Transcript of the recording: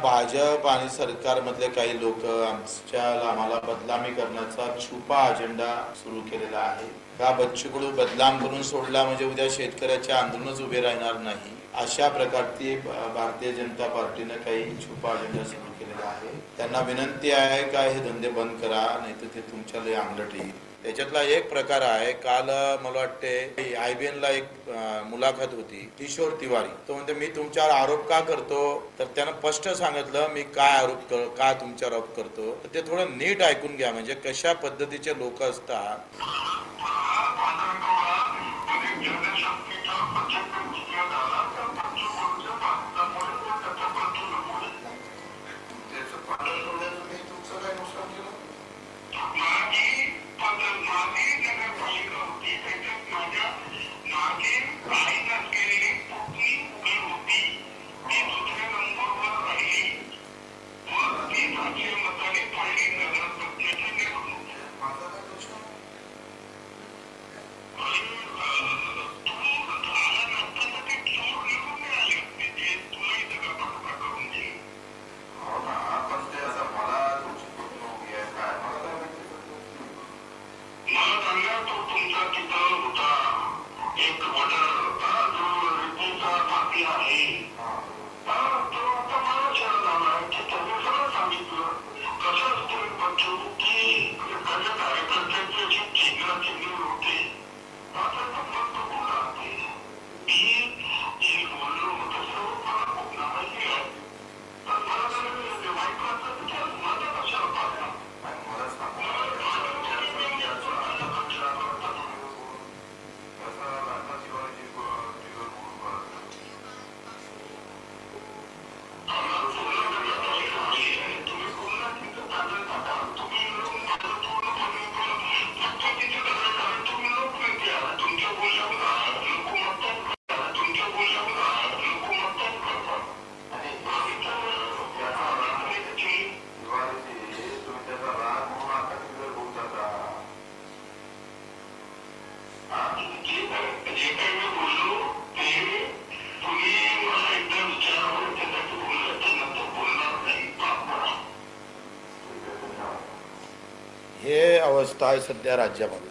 भाजप आणि सरकारमधले काही लोक आम्हाला बदनामी करण्याचा छुपा अजेंडा सुरू केलेला आहे। का बच्चू कडू बदनाम करून सोडला म्हणजे उद्या शेतकऱ्याचे आंदोलनच उभे राहणार नाही, अशा प्रकारची भारतीय जनता पार्टीने काही छुपा अजेंडा सुरू केलेला आहे। त्यांना विनंती आहे का हे धंदे बंद करा, नाही तर ते तुमच्या लय अंगलट येईल। त्याच्यातला एक प्रकार आहे, काल मला वाटते IBN ला एक मुलाखत होती किशोर तिवारी, तो म्हणते मी तुमच्यावर आरोप का करतो, तर त्यानं स्पष्ट सांगितलं मी काय का तुमच्यावर आरोप करतो। तर ते थोडं नीट ऐकून घ्या, म्हणजे कशा पद्धतीचे लोक असतात। हे अवस्था आहे सध्या राज्यामध्ये।